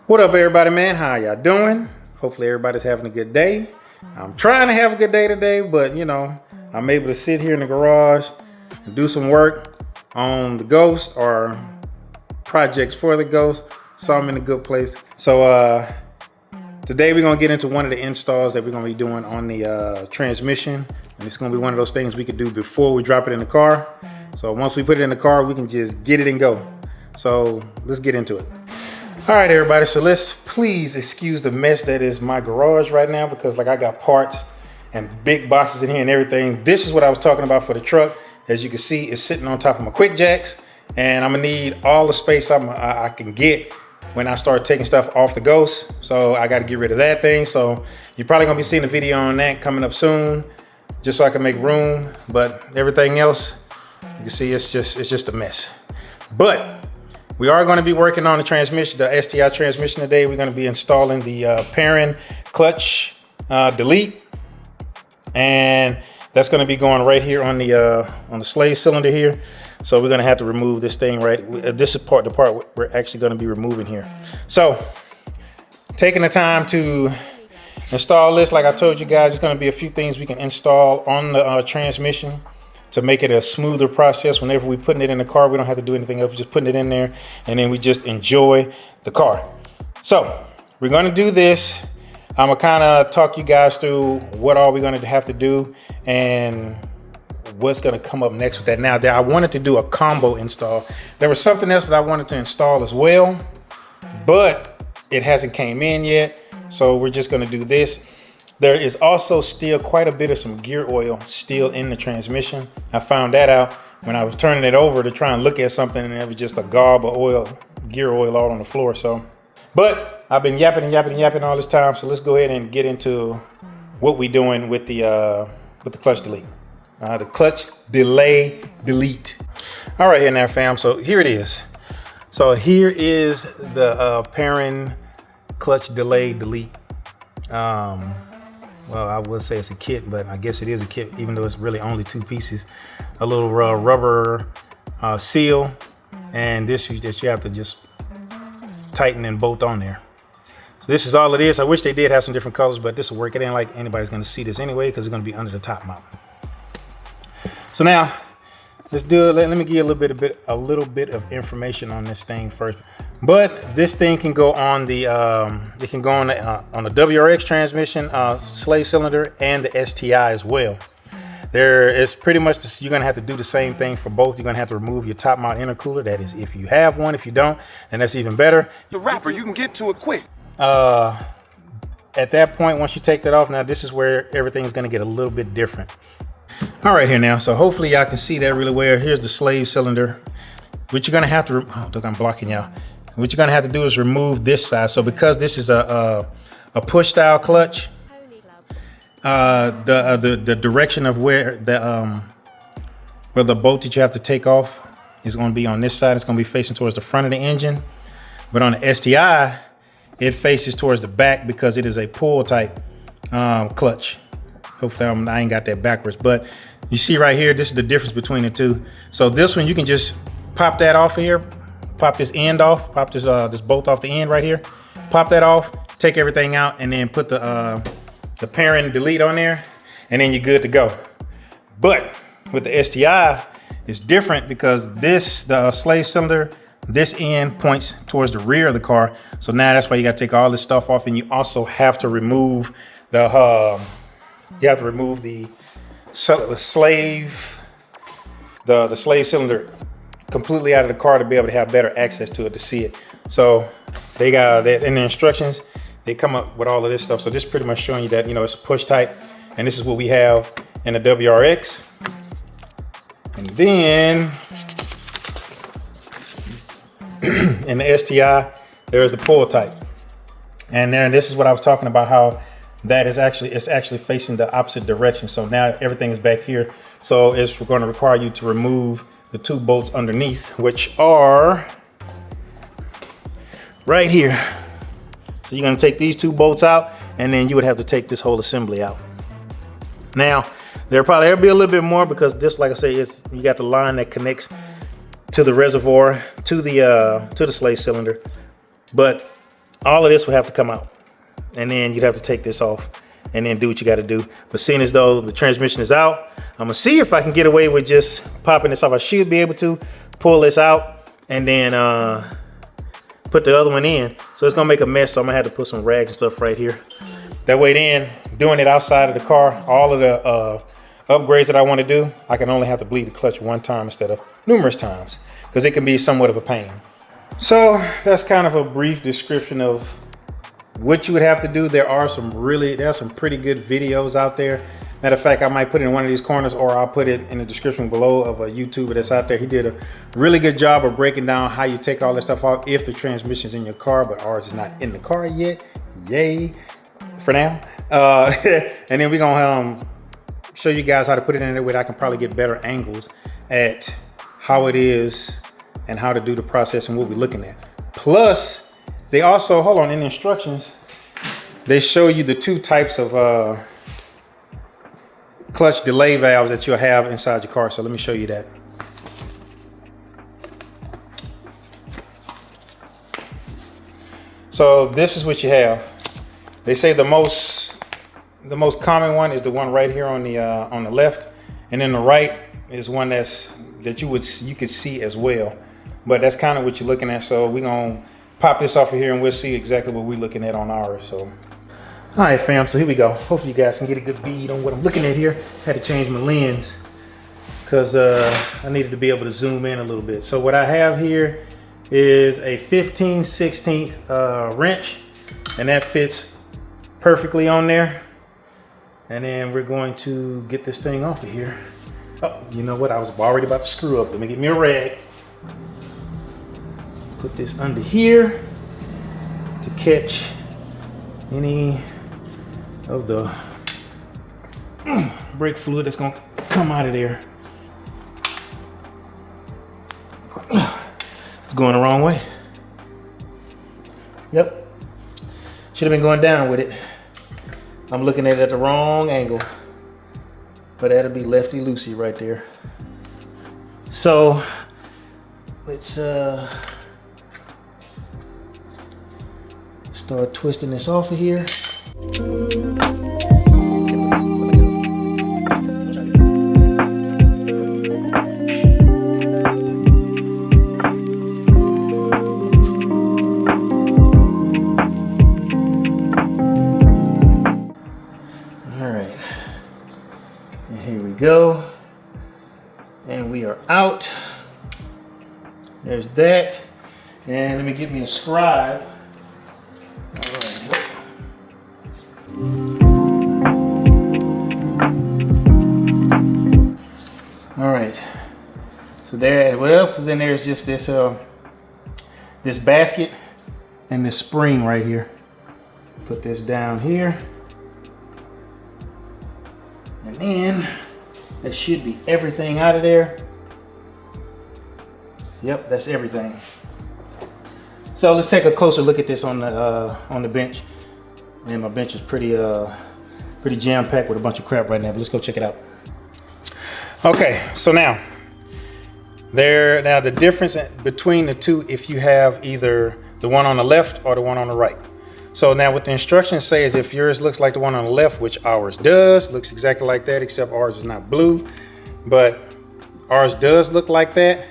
What up, everybody, man? How y'all doing? Hopefully everybody's having a good day. I'm trying to have a good day today, but you know, I'm able to sit here in the garage and do some work on the Ghost or projects for the Ghost, so I'm in a good place. So today we're gonna get into one of the installs that we're gonna be doing on the transmission, and it's gonna be one of those things we could do before we drop it in the car. So once we put it in the car, we can just get it and go. So let's get into it. All right, everybody, so let's please excuse the mess that is my garage right now, because like I got parts and big boxes in here and everything. This is what I was talking about for the truck. As you can see, it's sitting on top of my quick jacks, and I'm gonna need all the space I can get when I start taking stuff off the Ghost. So I got to get rid of that thing. So you're probably gonna be seeing a video on that coming up soon, just so I can make room. But everything else, you can see it's just a mess. But we are going to be working on the transmission, the STI transmission today. We're going to be installing the Perrin Clutch Delete, and that's going to be going right here on the slave cylinder here. So we're going to have to remove this thing right. This is the part we're actually going to be removing here. So taking the time to install this, like I told you guys, it's going to be a few things we can install on the transmission to make it a smoother process. Whenever we're putting it in the car, we don't have to do anything else. We're just putting it in there, and then we just enjoy the car. So we're gonna do this. I'm gonna kind of talk you guys through what all we're gonna have to do and what's gonna come up next with that. Now, I wanted to do a combo install. There was something else that I wanted to install as well, but it hasn't came in yet. So we're just gonna do this. There is also still quite a bit of some gear oil still in the transmission. I found that out when I was turning it over to try and look at something, and it was just a gob of oil, gear oil all on the floor. So, but I've been yapping all this time. So let's go ahead and get into what we're doing with the clutch delete, the clutch delay delete. All right, here now, fam. So here it is. So here is the Perrin clutch delay delete. Well, I would say it's a kit, but I guess it is a kit, even though it's really only two pieces. A little rubber seal, and this you have to just tighten and bolt on there. So this is all it is. I wish they did have some different colors, but this will work. It ain't like anybody's gonna see this anyway, because it's gonna be under the top mount. So now, let's do it. Let me give you a little bit of information on this thing first. But this thing can go on the it can go on the WRX transmission, slave cylinder, and the STI as well. There is pretty much this, you're gonna have to do the same thing for both. You're gonna have to remove your top mount intercooler. That is if you have one. If you don't, then that's even better. The wrapper, you can get to it quick. At that point, once you take that off, now this is where everything's gonna get a little bit different. All right, here now. So hopefully y'all can see that really well. Here's the slave cylinder. What you're gonna have to, oh, look, I'm blocking y'all. What you're gonna have to do is remove this side. So because this is a push style clutch, the direction of where the bolt that you have to take off is gonna be on this side. It's gonna be facing towards the front of the engine. But on the STI, it faces towards the back because it is a pull type clutch. Hopefully I ain't got that backwards, but you see right here, this is the difference between the two. So this one, you can just pop that off of here. Pop this end off, pop this bolt off the end right here. Pop that off, take everything out, and then put the Perrin delete on there, and then you're good to go. But with the STI, it's different because the slave cylinder, this end points towards the rear of the car. So now that's why you gotta take all this stuff off, and you also have to remove the slave cylinder completely out of the car to be able to have better access to it, to see it. So they got that in the instructions. They come up with all of this stuff. So this is pretty much showing you that, you know, it's a push type, and this is what we have in the WRX. And then in the STI, there's the pull type. And then this is what I was talking about, how that is actually facing the opposite direction. So now everything is back here. So it's going to require you to remove the two bolts underneath, which are right here. So you're going to take these two bolts out, and then you would have to take this whole assembly out. Now, there'll be a little bit more, because this, like I say, you got the line that connects to the reservoir, to the slave cylinder. But all of this would have to come out. And then you'd have to take this off and then do what you got to do. But seeing as though the transmission is out, I'm gonna see if I can get away with just popping this off. I should be able to pull this out and then put the other one in. So it's gonna make a mess, so I'm gonna have to put some rags and stuff right here. That way then, doing it outside of the car, all of the upgrades that I wanna do, I can only have to bleed the clutch one time instead of numerous times, because it can be somewhat of a pain. So that's kind of a brief description of what you would have to do. There are some pretty good videos out there. Matter of fact, I might put it in one of these corners, or I'll put it in the description below of a YouTuber that's out there. He did a really good job of breaking down how you take all this stuff out if the transmission's in your car, but ours is not in the car yet. Yay, for now. And then we're gonna show you guys how to put it in there where I can probably get better angles at how it is and how to do the process and what we're looking at. Plus, they also, hold on, in the instructions, they show you the two types of clutch delay valves that you'll have inside your car. So let me show you that. So this is what you have. They say the most common one is the one right here on the left, and then the right is one that you could see as well. But that's kind of what you're looking at. So we're gonna pop this off of here and we'll see exactly what we're looking at on ours. So, all right, fam. So here we go. Hopefully you guys can get a good bead on what I'm looking at here. Had to change my lens because I needed to be able to zoom in a little bit. So what I have here is a 15/16 wrench, and that fits perfectly on there. And then we're going to get this thing off of here. Oh, you know what? I was already about to screw up. Let me get me a rag. Put this under here to catch any of the brake fluid that's gonna come out of there. It's going the wrong way. Yep. Should have been going down with it. I'm looking at it at the wrong angle. But that'll be lefty loosey right there. So let's start twisting this off of here. All right, and here we go. And we are out. There's that. And let me get me a scribe. All right, so there, what else is in there is just this this basket and this spring right here. Put this down here, and then that should be everything out of there. Yep, that's everything. So let's take a closer look at this on the bench. And my bench is pretty jam-packed with a bunch of crap right now, but let's go check it out. Okay, so now the difference between the two, if you have either the one on the left or the one on the right. So now what the instructions say is if yours looks like the one on the left, which ours does, looks exactly like that, except ours is not blue, but ours does look like that,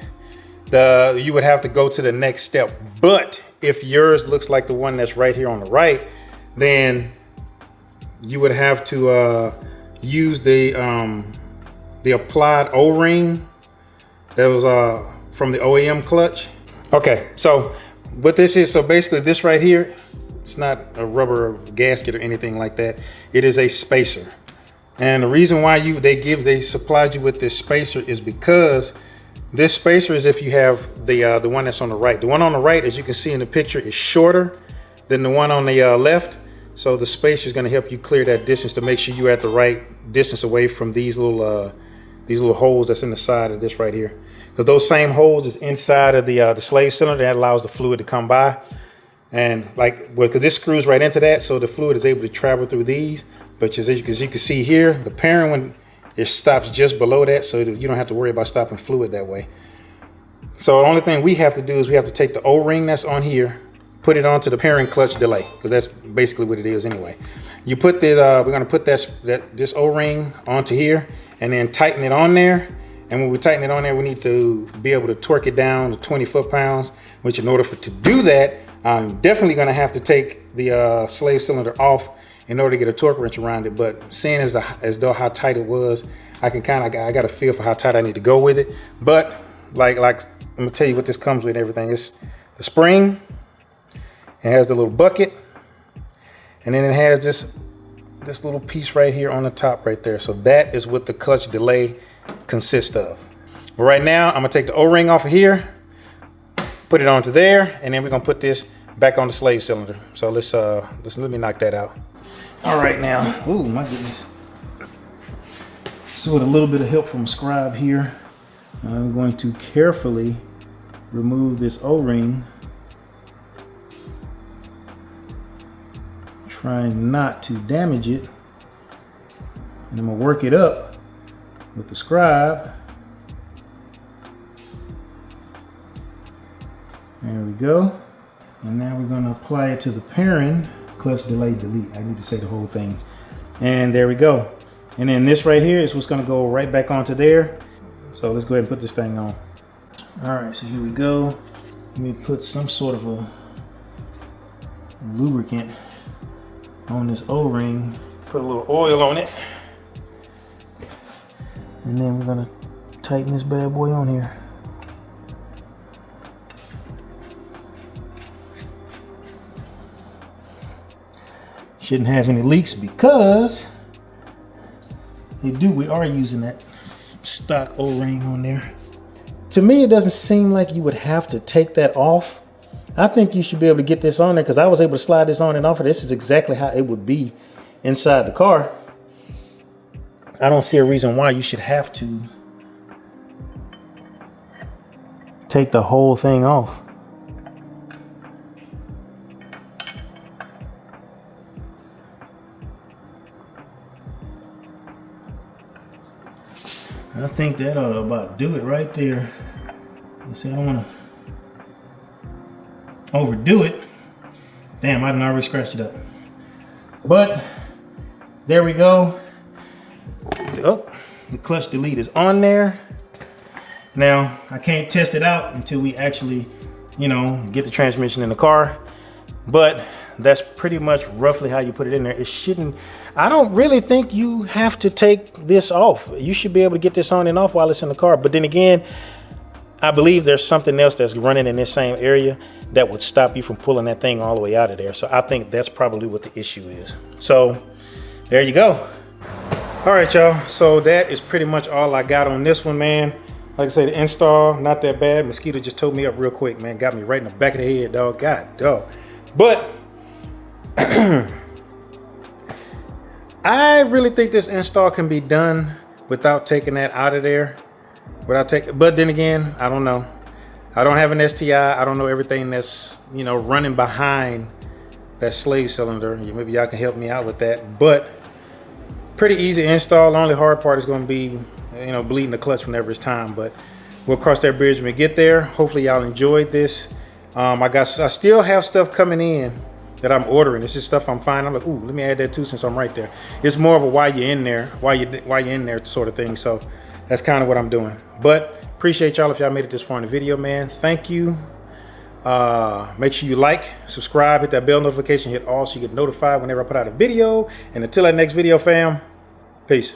you would have to go to the next step. But if yours looks like the one that's right here on the right, then you would have to use the applied O-ring that was from the OEM clutch. Okay, so what this is, so basically this right here, it's not a rubber gasket or anything like that. It is a spacer. And the reason why they supplied you with this spacer is because this spacer is if you have the one that's on the right. The one on the right, as you can see in the picture, is shorter than the one on the left. So the spacer is going to help you clear that distance to make sure you're at the right distance away from these little holes that's in the side of this right here. Because those same holes is inside of the slave cylinder that allows the fluid to come by. And because this screws right into that, so the fluid is able to travel through these. But as you can see here, the Perrin one, it stops just below that, so you don't have to worry about stopping fluid that way. So the only thing we have to do is we have to take the O-ring that's on here, put it onto the Perrin Clutch Delay, because that's basically what it is anyway. You put the, we're gonna put this O-ring onto here and then tighten it on there. And when we tighten it on there, we need to be able to torque it down to 20 foot-pounds, which in order to do that, I'm definitely gonna have to take the slave cylinder off in order to get a torque wrench around it. But seeing as though how tight it was, I got a feel for how tight I need to go with it. But like I'm gonna tell you what this comes with and everything. It's the spring, it has the little bucket, and then it has this little piece right here on the top right there. So that is what the clutch delay consists of. But right now, I'm gonna take the O-ring off of here, put it onto there, and then we're gonna put this back on the slave cylinder. So let me knock that out. All right now, ooh, my goodness. So with a little bit of help from Scribe here, I'm going to carefully remove this O-ring, trying not to damage it. And I'm gonna work it up with the Scribe. There we go. And now we're gonna apply it to the Perrin Clutch Delay Delete. I need to say the whole thing. And there we go. And then this right here is what's gonna go right back onto there. So let's go ahead and put this thing on. All right, so here we go. Let me put some sort of a lubricant on this O-ring. Put a little oil on it. And then we're gonna tighten this bad boy on here. Shouldn't have any leaks because we are using that stock O-ring on there. To me, it doesn't seem like you would have to take that off. I think you should be able to get this on there because I was able to slide this on and off. This is exactly how it would be inside the car. I don't see a reason why you should have to take the whole thing off. I think that ought to about do it right there. You see, I don't want to overdo it. Damn, I done already scratched it up. But there we go. Oh, the clutch delete is on there. Now, I can't test it out until we actually, get the transmission in the car. But that's pretty much roughly how you put it in there. It shouldn't, I don't really think you have to take this off. You should be able to get this on and off while it's in the car. But then again, I believe there's something else that's running in this same area that would stop you from pulling that thing all the way out of there. So I think that's probably what the issue is. So there you go. All right, y'all. So that is pretty much all I got on this one, man. Like I say, the install, not that bad. Mosquito just towed me up real quick, man. Got me right in the back of the head, dog. God, dog. But I really think this install can be done without taking that out of there. But then again, I don't know. I don't have an STI. I don't know everything that's, running behind that slave cylinder. Maybe y'all can help me out with that. But pretty easy install. The only hard part is going to be, bleeding the clutch whenever it's time. But we'll cross that bridge when we get there. Hopefully y'all enjoyed this. I still have stuff coming in that I'm ordering. This is stuff I'm finding. I'm like, ooh, let me add that too since I'm right there. It's more of a while you're in there sort of thing. So that's kind of what I'm doing. But appreciate y'all if y'all made it this far in the video, man. Thank you. Make sure you like, subscribe, hit that bell notification, hit all so you get notified whenever I put out a video. And until that next video, fam, peace.